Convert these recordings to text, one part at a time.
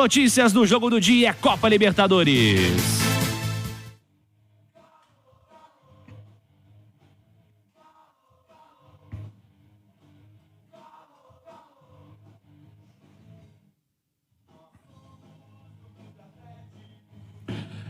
notícias do jogo do dia, Copa Libertadores.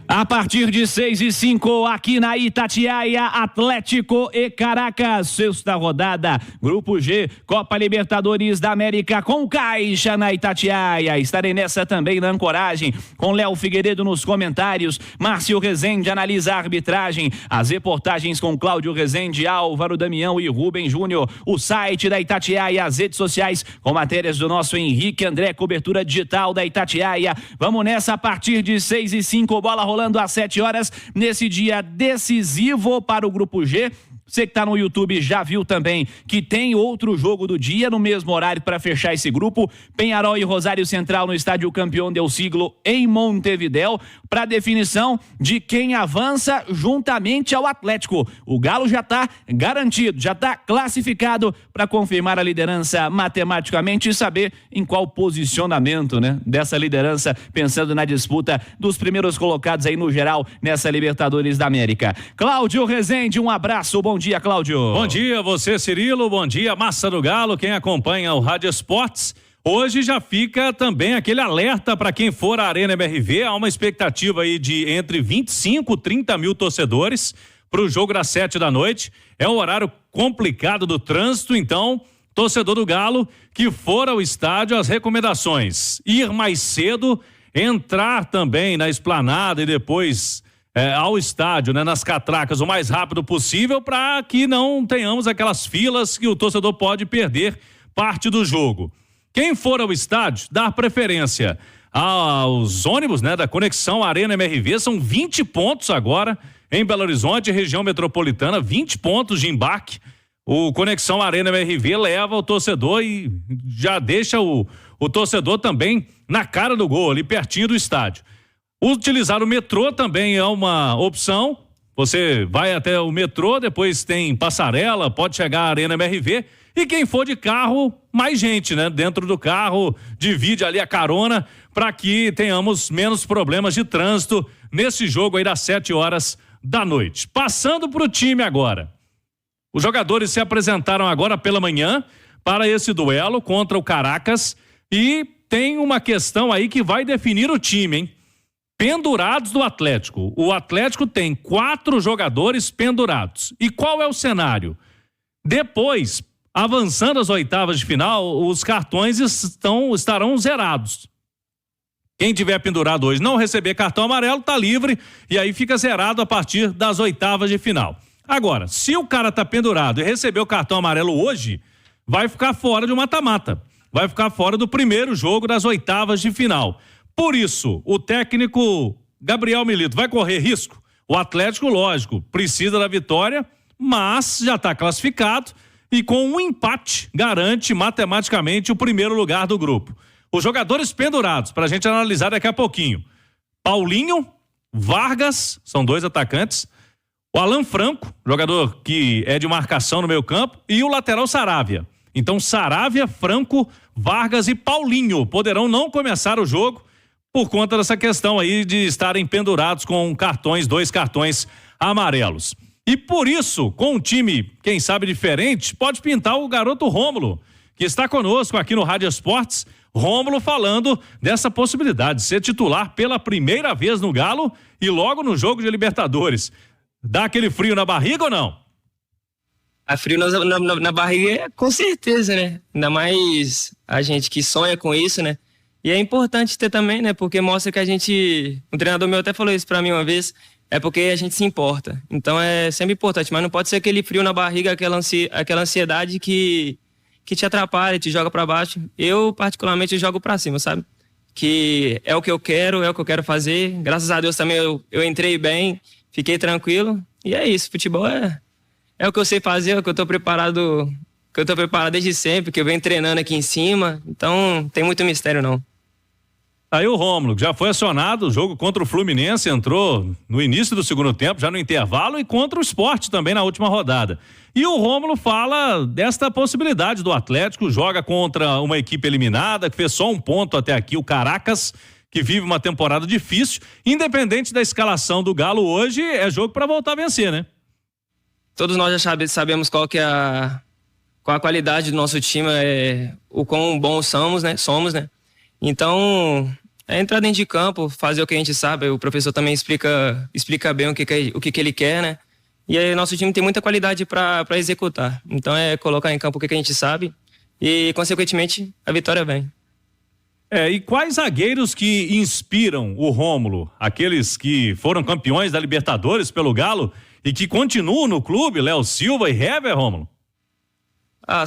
A partir de 6h05, aqui na Itatiaia, Atlético e Caracas, sexta rodada, Grupo G, Copa Libertadores da América com Caixa na Itatiaia. Estarei nessa também na ancoragem, com Léo Figueiredo nos comentários, Márcio Rezende analisa a arbitragem, as reportagens com Cláudio Rezende, Álvaro Damião e Rubem Júnior, o site da Itatiaia, as redes sociais, com matérias do nosso Henrique André, cobertura digital da Itatiaia. Vamos nessa a partir de 6h05, bola rolando às 7 horas, nesse dia decisivo para o Grupo G. Você que está no YouTube já viu também que tem outro jogo do dia no mesmo horário para fechar esse grupo. Penharol e Rosário Central no estádio Campeão del Siglo em Montevidéu, para definição de quem avança juntamente ao Atlético. O Galo já está garantido, já está classificado para confirmar a liderança matematicamente e saber em qual posicionamento, né, dessa liderança, pensando na disputa dos primeiros colocados aí no geral nessa Libertadores da América. Cláudio Rezende, um abraço, bom dia, Cláudio. Bom dia, você, Cirilo, bom dia, Massa do Galo, quem acompanha o Rádio Esportes. Hoje já fica também aquele alerta para quem for à Arena MRV, há uma expectativa aí de entre 25 e 30 mil torcedores para o jogo das 7 da noite. É um horário complicado do trânsito, então, torcedor do Galo que for ao estádio, as recomendações: ir mais cedo, entrar também na esplanada e depois ao estádio, né, nas catracas o mais rápido possível, para que não tenhamos aquelas filas que o torcedor pode perder parte do jogo. Quem for ao estádio, dar preferência aos ônibus, né, da Conexão Arena MRV. São 20 pontos agora em Belo Horizonte, região metropolitana, 20 pontos de embarque. O Conexão Arena MRV leva o torcedor e já deixa o torcedor também na cara do gol, ali pertinho do estádio. Utilizar o metrô também é uma opção. Você vai até o metrô, depois tem passarela, pode chegar à Arena MRV. E quem for de carro, mais gente, né? Dentro do carro, divide ali a carona para que tenhamos menos problemas de trânsito nesse jogo aí das 7 horas da noite. Passando para o time agora. Os jogadores se apresentaram agora pela manhã para esse duelo contra o Caracas e tem uma questão aí que vai definir o time, hein? Pendurados do Atlético. O Atlético tem 4 jogadores pendurados. E qual é o cenário? Depois, avançando às oitavas de final, os cartões estarão zerados. Quem tiver pendurado hoje não receber cartão amarelo, tá livre e aí fica zerado a partir das oitavas de final. Agora, se o cara tá pendurado e receber o cartão amarelo hoje, vai ficar fora de um mata-mata. Vai ficar fora do primeiro jogo das oitavas de final. Por isso, o técnico Gabriel Milito vai correr risco? O Atlético, lógico, precisa da vitória, mas já está classificado e com um empate garante matematicamente o primeiro lugar do grupo. Os jogadores pendurados, para a gente analisar daqui a pouquinho: Paulinho, Vargas, são 2 atacantes, o Alan Franco, jogador que é de marcação no meio campo, e o lateral Saravia. Então, Saravia, Franco, Vargas e Paulinho poderão não começar o jogo por conta dessa questão aí de estarem pendurados com cartões, 2 cartões amarelos. E por isso, com um time, quem sabe diferente, pode pintar o garoto Rômulo, que está conosco aqui no Rádio Esportes. Rômulo falando dessa possibilidade de ser titular pela primeira vez no Galo e logo no jogo de Libertadores. Dá aquele frio na barriga ou não? A frio na barriga, com certeza, né? Ainda mais a gente que sonha com isso, né? E é importante ter também, né? Porque mostra que a gente... Um treinador meu até falou isso pra mim uma vez. É porque a gente se importa. Então é sempre importante. Mas não pode ser aquele frio na barriga, aquela ansiedade que te atrapalha, te joga pra baixo. Eu, particularmente, jogo pra cima, sabe? Que é o que eu quero, é o que eu quero fazer. Graças a Deus também eu entrei bem, fiquei tranquilo. E é isso. Futebol é o que eu sei fazer, é o que eu tô preparado... Que eu tô preparado desde sempre, que eu venho treinando aqui em cima. Então, não tem muito mistério, não. Aí o Rômulo, já foi acionado, o jogo contra o Fluminense, entrou no início do segundo tempo, já no intervalo, e contra o Sport também na última rodada. E o Rômulo fala desta possibilidade do Atlético, joga contra uma equipe eliminada, que fez só 1 ponto até aqui, o Caracas, que vive uma temporada difícil. Independente da escalação do Galo hoje, é jogo para voltar a vencer, né? Todos nós já sabemos qual a qualidade do nosso time, o quão bons somos, né? Então, é entrar dentro de campo, fazer o que a gente sabe. O professor também explica bem o que ele quer, né? E aí, nosso time tem muita qualidade para executar. Então, é colocar em campo o que a gente sabe e, consequentemente, a vitória vem. E quais zagueiros que inspiram o Rômulo? Aqueles que foram campeões da Libertadores pelo Galo e que continuam no clube, Léo Silva e Hever, Rômulo?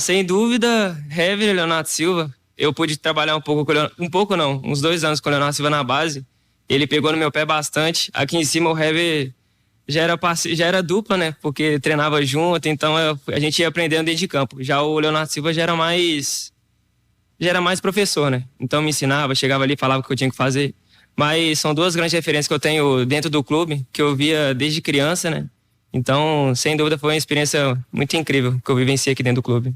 Sem dúvida, Hever e Leonardo Silva. Eu pude trabalhar uns 2 anos com o Leonardo Silva na base. Ele pegou no meu pé bastante. Aqui em cima o Hever já era dupla, né? Porque treinava junto, então a gente ia aprendendo dentro de campo. Já o Leonardo Silva já era mais professor, né? Então me ensinava, chegava ali, falava o que eu tinha que fazer. Mas são 2 grandes referências que eu tenho dentro do clube, que eu via desde criança, né? Então, sem dúvida, foi uma experiência muito incrível que eu vivenciei aqui dentro do clube.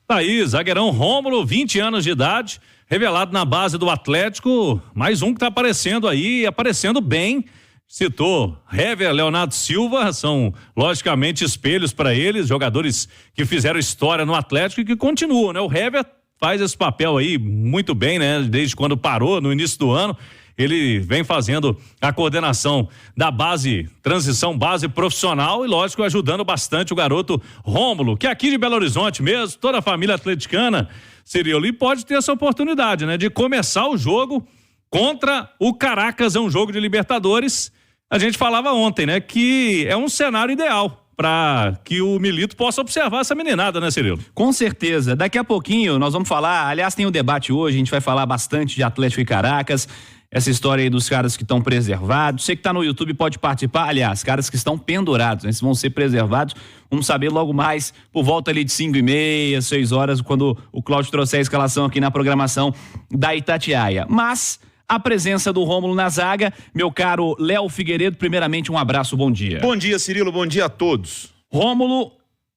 Tá aí, zagueirão Rômulo, 20 anos de idade, revelado na base do Atlético, mais um que tá aparecendo aí, aparecendo bem. Citou Hever, Leonardo Silva, são logicamente espelhos para eles, jogadores que fizeram história no Atlético e que continuam, né? O Hever faz esse papel aí muito bem, né? Desde quando parou, no início do ano, ele vem fazendo a coordenação da base, transição base profissional e, lógico, ajudando bastante o garoto Rômulo, que é aqui de Belo Horizonte mesmo, toda a família atleticana, Cirilo, e pode ter essa oportunidade, né? De começar o jogo contra o Caracas, é um jogo de Libertadores. A gente falava ontem, né? Que é um cenário ideal para que o Milito possa observar essa meninada, né, Cirilo? Com certeza. Daqui a pouquinho nós vamos falar, aliás, tem um debate hoje, a gente vai falar bastante de Atlético e Caracas, essa história aí dos caras que estão preservados. Você que está no YouTube pode participar, aliás, caras que estão pendurados, né? Esses vão ser preservados. Vamos saber logo mais, por volta ali de 5h30, 6 horas, quando o Cláudio trouxer a escalação aqui na programação da Itatiaia. Mas a presença do Rômulo na zaga, meu caro Léo Figueiredo, primeiramente um abraço, bom dia. Bom dia, Cirilo, bom dia a todos. Rômulo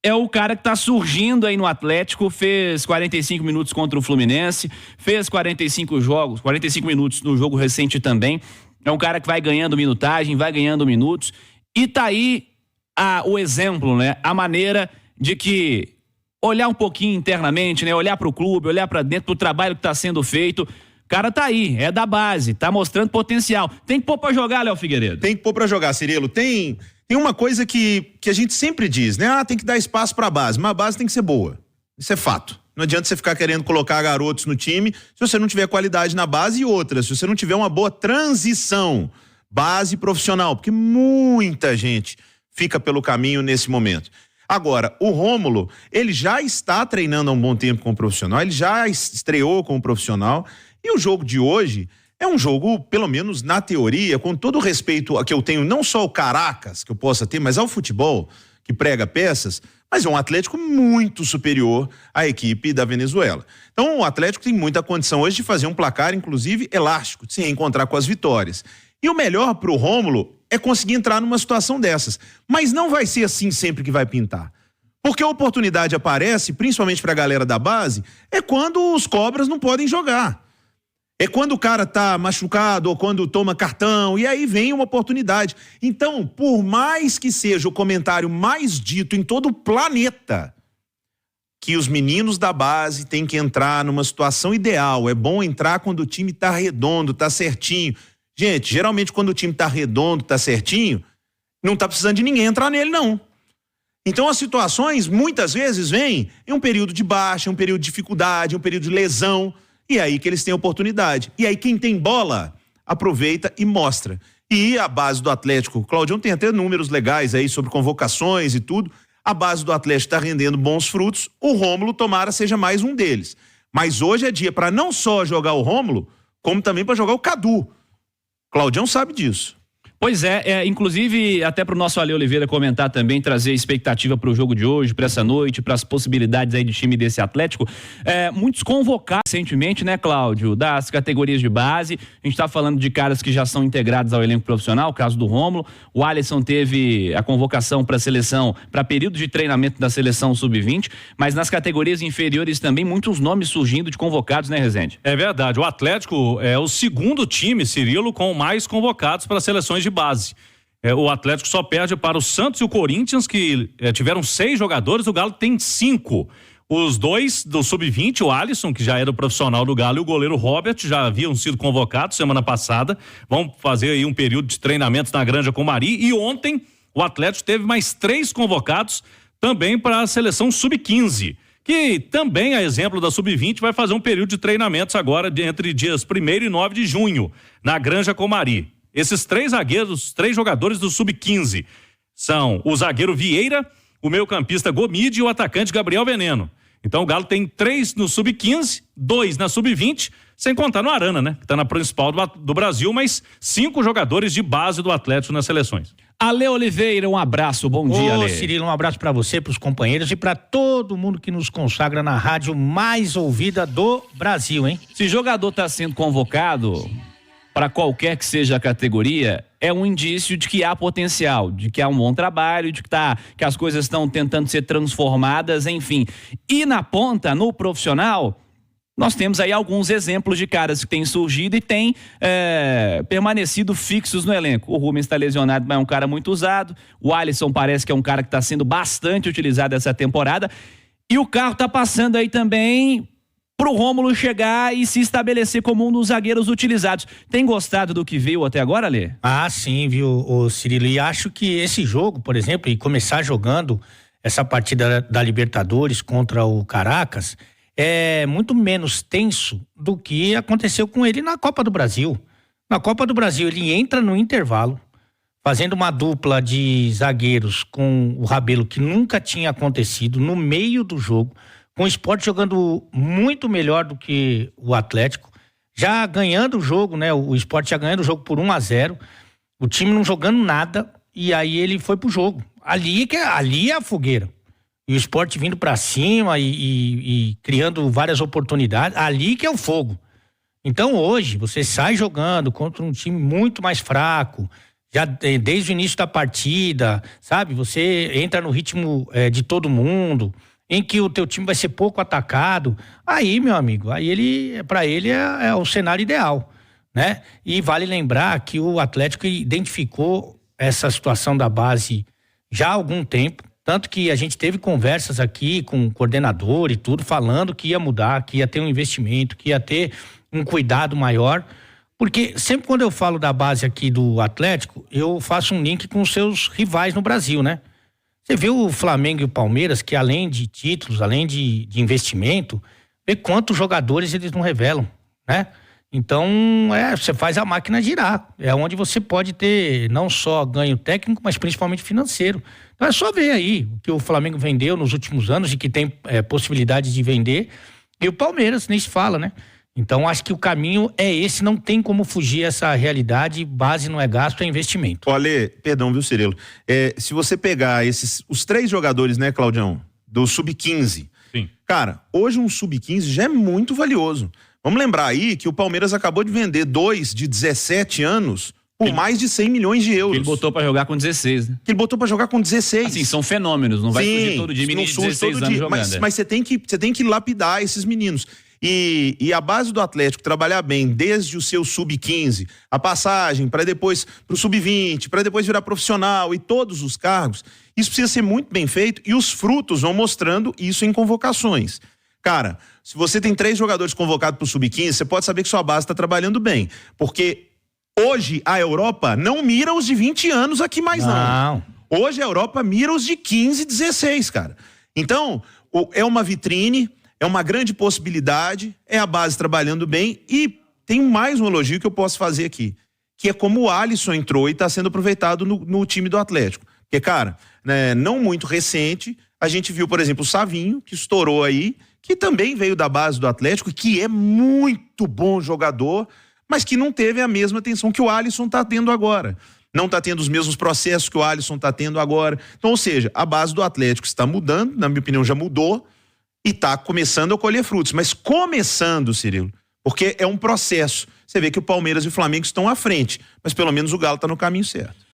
é o cara que tá surgindo aí no Atlético, fez 45 minutos contra o Fluminense, fez 45 minutos no jogo recente também. É um cara que vai ganhando minutagem, vai ganhando minutos. E tá aí o exemplo, né? A maneira de que olhar um pouquinho internamente, né? Olhar pro clube, olhar para dentro, pro trabalho que tá sendo feito. O cara tá aí, é da base, tá mostrando potencial. Tem que pôr pra jogar, Léo Figueiredo? Tem que pôr pra jogar, Cirilo. Tem uma coisa que a gente sempre diz, né? Tem que dar espaço pra base, mas a base tem que ser boa. Isso é fato. Não adianta você ficar querendo colocar garotos no time se você não tiver qualidade na base e outra, se você não tiver uma boa transição base profissional, porque muita gente fica pelo caminho nesse momento. Agora, o Rômulo, ele já está treinando há um bom tempo com o profissional, ele já estreou com o profissional, e o jogo de hoje é um jogo, pelo menos na teoria, com todo o respeito a que eu tenho, não só ao Caracas, que eu possa ter, mas ao futebol, que prega peças, mas é um Atlético muito superior à equipe da Venezuela. Então, o Atlético tem muita condição hoje de fazer um placar, inclusive, elástico, de se reencontrar com as vitórias. E o melhor pro Rômulo é conseguir entrar numa situação dessas. Mas não vai ser assim sempre que vai pintar. Porque a oportunidade aparece, principalmente pra galera da base, é quando os cobras não podem jogar. É quando o cara tá machucado ou quando toma cartão, e aí vem uma oportunidade. Então, por mais que seja o comentário mais dito em todo o planeta, que os meninos da base têm que entrar numa situação ideal, é bom entrar quando o time tá redondo, tá certinho. Gente, geralmente quando o time tá redondo, tá certinho, não tá precisando de ninguém entrar nele, não. Então as situações, muitas vezes, vêm em um período de baixa, um período de dificuldade, um período de lesão, e é aí que eles têm oportunidade. E aí quem tem bola, aproveita e mostra. E a base do Atlético, o Claudião tem até números legais aí sobre convocações e tudo, a base do Atlético tá rendendo bons frutos, o Rômulo tomara seja mais um deles. Mas hoje é dia para não só jogar o Rômulo, como também para jogar o Cadu. Claudião sabe disso. Pois é, inclusive até para o nosso Ale Oliveira comentar também, trazer expectativa para o jogo de hoje, para essa noite, para as possibilidades aí de time desse Atlético. Muitos convocados recentemente, né, Cláudio, das categorias de base. A gente está falando de caras que já são integrados ao elenco profissional, o caso do Rômulo. O Alisson teve a convocação para a seleção, para período de treinamento da seleção sub-20, mas nas categorias inferiores também muitos nomes surgindo de convocados, né, Rezende? É verdade, o Atlético é o segundo time, Cirilo, com mais convocados para seleções de base. O Atlético só perde para o Santos e o Corinthians, que tiveram 6 jogadores, o Galo tem 5. Os 2 do sub-20, o Alisson, que já era o profissional do Galo, e o goleiro Robert já haviam sido convocados semana passada, vão fazer aí um período de treinamentos na Granja Comari, e ontem o Atlético teve mais 3 convocados também para a seleção sub-15, que também, a exemplo da sub-20, vai fazer um período de treinamentos agora entre dias 1º e 9 de junho, na Granja Comari. Esses 3 zagueiros, 3 jogadores do sub-15 são o zagueiro Vieira, o meio-campista Gomide e o atacante Gabriel Veneno. Então o Galo tem 3 no sub-15, 2 na sub-20, sem contar no Arana, né? Que tá na principal do Brasil, mas 5 jogadores de base do Atlético nas seleções. Ale Oliveira, um abraço, bom dia, Ale. Cirilo, um abraço para você, para os companheiros e para todo mundo que nos consagra na rádio mais ouvida do Brasil, hein? Se jogador tá sendo convocado para qualquer que seja a categoria, é um indício de que há potencial, de que há um bom trabalho, de que as coisas estão tentando ser transformadas, enfim. E na ponta, no profissional, nós temos aí alguns exemplos de caras que têm surgido e têm permanecido fixos no elenco. O Rubens está lesionado, mas é um cara muito usado. O Alisson parece que é um cara que está sendo bastante utilizado essa temporada. E o carro está passando aí também pro Rômulo chegar e se estabelecer como um dos zagueiros utilizados. Tem gostado do que viu até agora, Lê? Ah, sim, viu, Cirilo, e acho que esse jogo, por exemplo, e começar jogando essa partida da Libertadores contra o Caracas, é muito menos tenso do que aconteceu com ele na Copa do Brasil. Na Copa do Brasil, ele entra no intervalo, fazendo uma dupla de zagueiros com o Rabelo, que nunca tinha acontecido, no meio do jogo, com o Sport jogando muito melhor do que o Atlético, já ganhando o jogo, né? O Sport já ganhando o jogo por 1-0, o time não jogando nada, e aí ele foi pro jogo. Ali é a fogueira. E o Sport vindo pra cima e criando várias oportunidades, ali que é o fogo. Então hoje, você sai jogando contra um time muito mais fraco, já desde o início da partida, sabe? Você entra no ritmo de todo mundo, em que o teu time vai ser pouco atacado, aí, meu amigo, para ele é o cenário ideal, né? E vale lembrar que o Atlético identificou essa situação da base já há algum tempo, tanto que a gente teve conversas aqui com o coordenador e tudo, falando que ia mudar, que ia ter um investimento, que ia ter um cuidado maior, porque sempre quando eu falo da base aqui do Atlético, eu faço um link com os seus rivais no Brasil, né? Você viu o Flamengo e o Palmeiras, que além de títulos, além de investimento, vê quantos jogadores eles não revelam, né? Então, você faz a máquina girar. É onde você pode ter não só ganho técnico, mas principalmente financeiro. Então é só ver aí o que o Flamengo vendeu nos últimos anos e que tem possibilidade de vender. E o Palmeiras, nem se fala, né? Então, acho que o caminho é esse, não tem como fugir essa realidade, base não é gasto, é investimento. Olha, perdão, viu, Cirilo? Se você pegar os 3 jogadores, né, Claudião, do sub-15, sim, cara, hoje um sub-15 já é muito valioso. Vamos lembrar aí que o Palmeiras acabou de vender 2 de 17 anos por mais de 100 milhões de euros. Ele botou pra jogar com 16, né? Que ele botou pra jogar com 16. Assim, são fenômenos, não vai surgir todo dia menino de 16 anos jogando. Mas você tem que lapidar esses meninos. E a base do Atlético trabalhar bem desde o seu sub-15, a passagem para depois pro sub-20, para depois virar profissional e todos os cargos, isso precisa ser muito bem feito e os frutos vão mostrando isso em convocações. Cara, se você tem 3 jogadores convocados pro sub-15, você pode saber que sua base está trabalhando bem, porque hoje a Europa não mira os de 20 anos aqui mais não. Hoje a Europa mira os de 15, 16, cara. Então, é uma vitrine, é uma grande possibilidade, é a base trabalhando bem e tem mais um elogio que eu posso fazer aqui, que é como o Alisson entrou e está sendo aproveitado no time do Atlético. Porque, cara, né, não muito recente, a gente viu, por exemplo, o Savinho, que estourou aí, que também veio da base do Atlético, que é muito bom jogador, mas que não teve a mesma atenção que o Alisson está tendo agora. não está tendo os mesmos processos que o Alisson está tendo agora. Então, ou seja, a base do Atlético está mudando, na minha opinião já mudou, e está começando a colher frutos. Mas começando, Cirilo, porque é um processo. Você vê que o Palmeiras e o Flamengo estão à frente, mas pelo menos o Galo está no caminho certo.